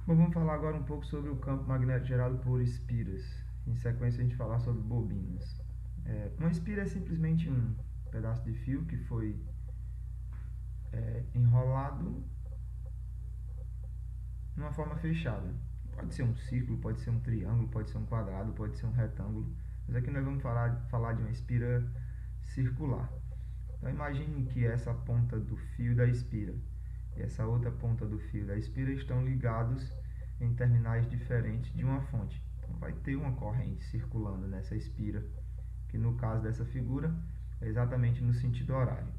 Bom, vamos falar agora um pouco sobre o campo magnético gerado por espiras. Em sequência, a gente falar sobre bobinas. Uma espira é simplesmente um pedaço de fio que foi enrolado numa forma fechada. Pode ser um círculo, pode ser um triângulo, pode ser um quadrado, pode ser um retângulo. Mas aqui nós vamos falar de uma espira circular. Então imagine que essa ponta do fio da espira e essa outra ponta do fio da espira estão ligados em terminais diferentes de uma fonte. Então vai ter uma corrente circulando nessa espira, que no caso dessa figura é exatamente no sentido horário.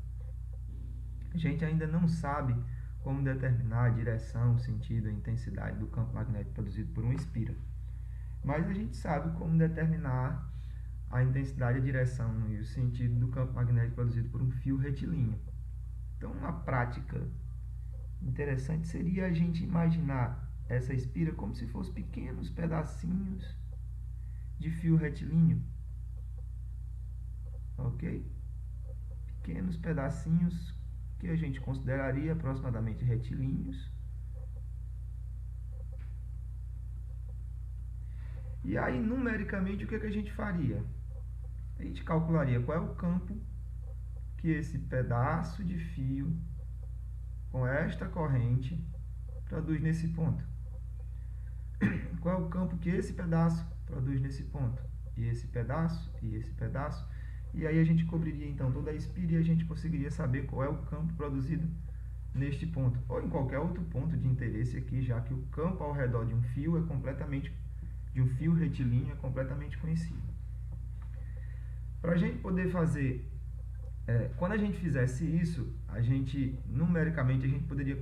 A gente ainda não sabe como determinar a direção, o sentido, a intensidade do campo magnético produzido por uma espira. Mas a gente sabe como determinar a intensidade, a direção e o sentido do campo magnético produzido por um fio retilíneo. Então, uma prática interessante seria a gente imaginar essa espira como se fossem pequenos pedacinhos de fio retilíneo, ok? Pequenos pedacinhos que a gente consideraria aproximadamente retilíneos. E aí, numericamente, o que a gente faria? A gente calcularia qual é o campo que esse pedaço de fio com esta corrente produz nesse ponto. Qual é o campo que esse pedaço produz nesse ponto? E esse pedaço, e esse pedaço. E aí a gente cobriria então toda a espira e a gente conseguiria saber qual é o campo produzido neste ponto. Ou em qualquer outro ponto de interesse aqui, já que o campo ao redor de um fio retilíneo é completamente conhecido. Para a gente poder fazer, quando a gente fizesse isso, numericamente, a gente poderia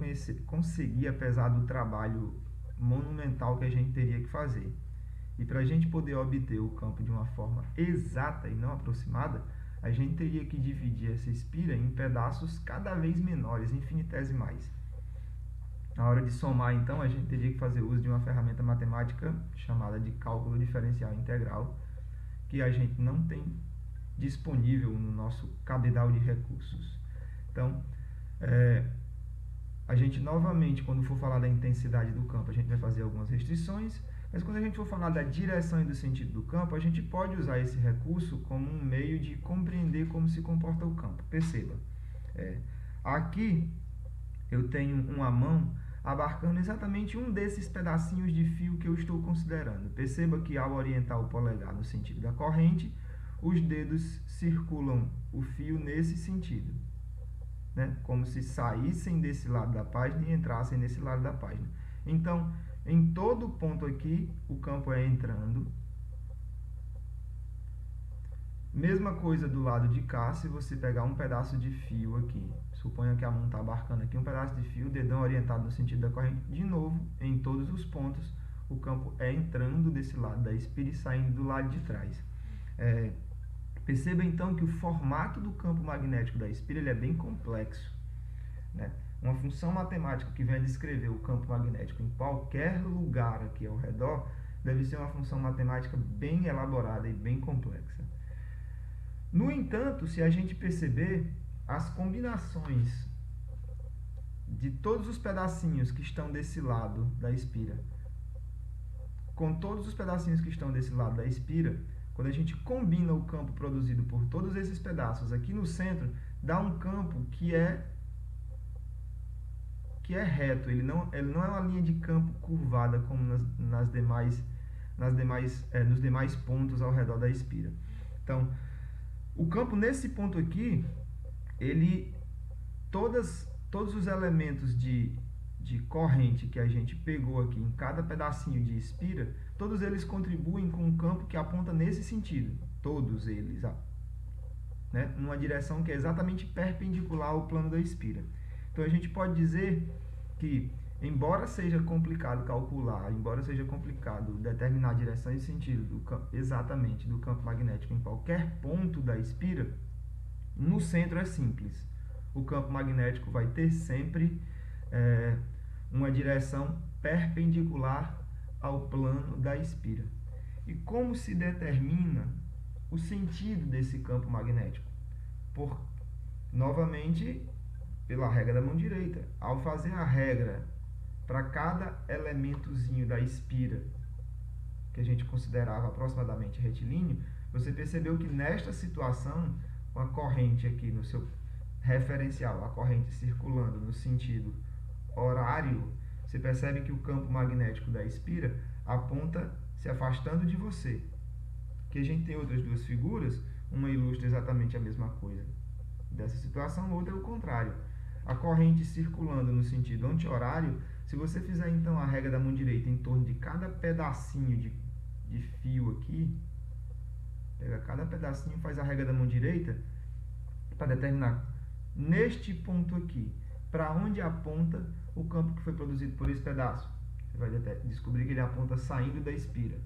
conseguir, apesar do trabalho monumental que a gente teria que fazer. E para a gente poder obter o campo de uma forma exata e não aproximada, a gente teria que dividir essa espira em pedaços cada vez menores, infinitesimais. Na hora de somar, então, a gente teria que fazer uso de uma ferramenta matemática chamada de cálculo diferencial integral, que a gente não tem disponível no nosso cabedal de recursos. Então, a gente novamente, quando for falar da intensidade do campo, a gente vai fazer algumas restrições, mas quando a gente for falar da direção e do sentido do campo, a gente pode usar esse recurso como um meio de compreender como se comporta o campo. Perceba, aqui eu tenho uma mão abarcando exatamente um desses pedacinhos de fio que eu estou considerando. Perceba que ao orientar o polegar no sentido da corrente, os dedos circulam o fio nesse sentido, né? Como se saíssem desse lado da página e entrassem nesse lado da página. Então, em todo ponto aqui, o campo é entrando. Mesma coisa do lado de cá, se você pegar um pedaço de fio aqui, suponha que a mão está abarcando aqui um pedaço de fio, o dedão orientado no sentido da corrente, de novo, em todos os pontos, o campo é entrando desse lado da espira e saindo do lado de trás. Perceba então que o formato do campo magnético da espira ele é bem complexo, né? Uma função matemática que venha descrever o campo magnético em qualquer lugar aqui ao redor deve ser uma função matemática bem elaborada e bem complexa. No entanto, se a gente perceber, as combinações de todos os pedacinhos que estão desse lado da espira com todos os pedacinhos que estão desse lado da espira, quando a gente combina o campo produzido por todos esses pedaços aqui no centro, dá um campo que é reto, ele não é uma linha de campo curvada como nos demais pontos ao redor da espira. Então, o campo nesse ponto aqui, todos os elementos de corrente que a gente pegou aqui em cada pedacinho de espira, todos eles contribuem com um campo que aponta nesse sentido, todos eles, né? Numa direção que é exatamente perpendicular ao plano da espira. Então a gente pode dizer que, embora seja complicado calcular, embora seja complicado determinar a direção e sentido exatamente do campo magnético em qualquer ponto da espira, no centro é simples. O campo magnético vai ter sempre uma direção perpendicular ao plano da espira. E como se determina o sentido desse campo magnético? Novamente, pela regra da mão direita. Ao fazer a regra para cada elementozinho da espira, que a gente considerava aproximadamente retilíneo, você percebeu que nesta situação, com a corrente aqui no seu referencial, a corrente circulando no sentido horário, você percebe que o campo magnético da espira aponta se afastando de você. Que a gente tem outras duas figuras, uma ilustra exatamente a mesma coisa dessa situação, outra é o contrário. A corrente circulando no sentido anti-horário, se você fizer então a régua da mão direita em torno de cada pedacinho de fio aqui, pega cada pedacinho e faz a régua da mão direita para determinar neste ponto aqui, para onde aponta o campo que foi produzido por esse pedaço. Você vai descobrir que ele aponta saindo da espira.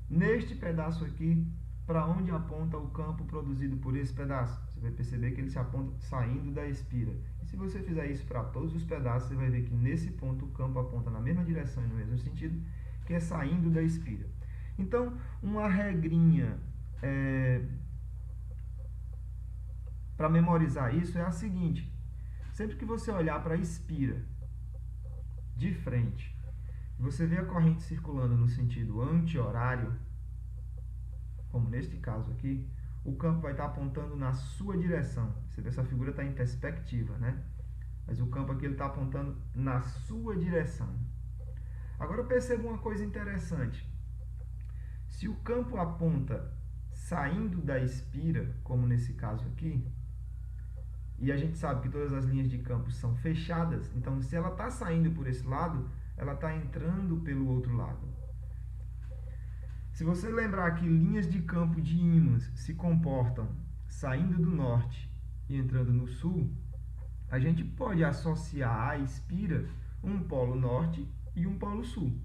Neste pedaço aqui, para onde aponta o campo produzido por esse pedaço? Você vai perceber que ele se aponta saindo da espira. E se você fizer isso para todos os pedaços, você vai ver que nesse ponto o campo aponta na mesma direção e no mesmo sentido, que é saindo da espira. Então, uma regrinha para memorizar isso é a seguinte: sempre que você olhar para a espira de frente, você vê a corrente circulando no sentido anti-horário, como neste caso aqui, o campo vai estar apontando na sua direção. Você vê, essa figura está em perspectiva, né? Mas o campo aqui está apontando na sua direção. Agora perceba uma coisa interessante. Se o campo aponta saindo da espira, como nesse caso aqui, e a gente sabe que todas as linhas de campo são fechadas, então se ela está saindo por esse lado, ela está entrando pelo outro lado. Se você lembrar que linhas de campo de ímãs se comportam saindo do norte e entrando no sul, a gente pode associar à espira um polo norte e um polo sul.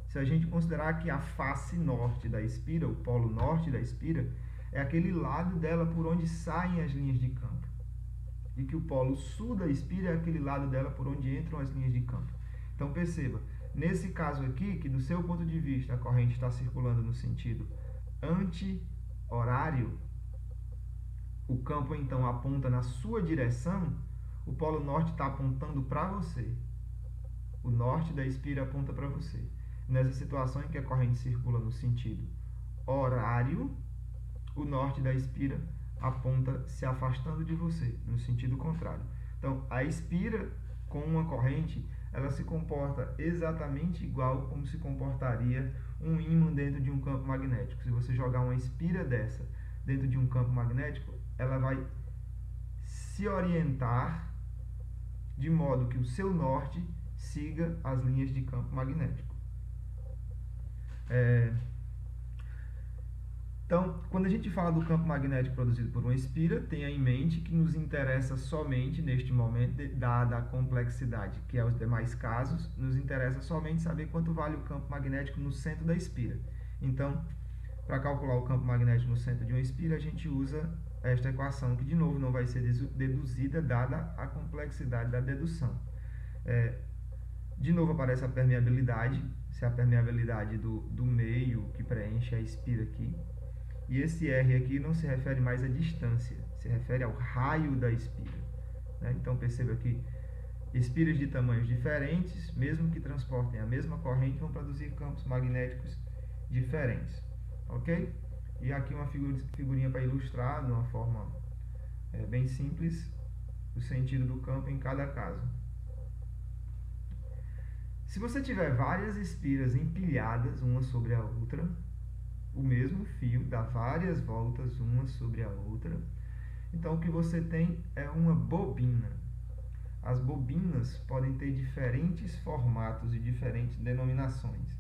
Se a gente considerar que a face norte da espira, o polo norte da espira, é aquele lado dela por onde saem as linhas de campo, e que o polo sul da espira é aquele lado dela por onde entram as linhas de campo. Então perceba, nesse caso aqui, que do seu ponto de vista a corrente está circulando no sentido anti-horário, o campo então aponta na sua direção, o polo norte está apontando para você. O norte da espira aponta para você. Nessa situação em que a corrente circula no sentido horário, o norte da espira aponta se afastando de você, no sentido contrário. Então, a espira com uma corrente, ela se comporta exatamente igual como se comportaria um ímã dentro de um campo magnético. Se você jogar uma espira dessa dentro de um campo magnético, ela vai se orientar de modo que o seu norte siga as linhas de campo magnético. Então, quando a gente fala do campo magnético produzido por uma espira, tenha em mente que nos interessa somente, neste momento, dada a complexidade que é os demais casos, nos interessa somente saber quanto vale o campo magnético no centro da espira. Então, para calcular o campo magnético no centro de uma espira, a gente usa esta equação, que de novo não vai ser deduzida, dada a complexidade da dedução. De novo aparece a permeabilidade, se é a permeabilidade do meio que preenche a espira aqui. E esse R aqui não se refere mais à distância, se refere ao raio da espira. Então perceba que espiras de tamanhos diferentes, mesmo que transportem a mesma corrente, vão produzir campos magnéticos diferentes. Ok? E aqui uma figurinha para ilustrar, de uma forma bem simples, o sentido do campo em cada caso. Se você tiver várias espiras empilhadas uma sobre a outra, o mesmo fio dá várias voltas uma sobre a outra, então o que você tem é uma bobina. As bobinas podem ter diferentes formatos e diferentes denominações.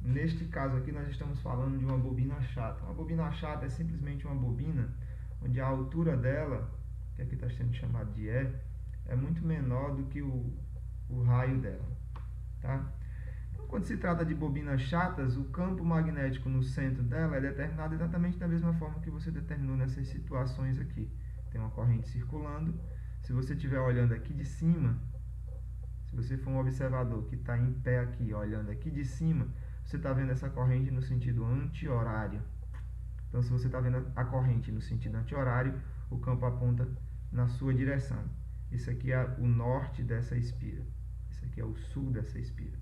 Neste caso aqui nós estamos falando de uma bobina chata. Uma bobina chata é simplesmente uma bobina onde a altura dela, que aqui está sendo chamado de E, é muito menor do que o raio dela. Tá? Então, quando se trata de bobinas chatas, o campo magnético no centro dela é determinado exatamente da mesma forma que você determinou nessas situações aqui. Tem uma corrente circulando. Se você estiver olhando aqui de cima, se você for um observador que está em pé aqui, olhando aqui de cima, você está vendo essa corrente no sentido anti-horário. Então, se você está vendo a corrente no sentido anti-horário, o campo aponta na sua direção. Esse aqui é o norte dessa espira. Esse aqui é o sul dessa espira.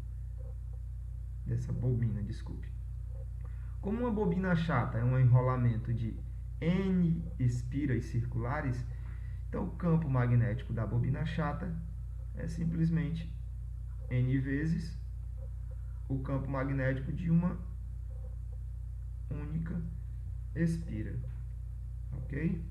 Dessa bobina, desculpe. Como uma bobina chata é um enrolamento de N espiras circulares, então o campo magnético da bobina chata é simplesmente N vezes o campo magnético de uma única espira. Ok?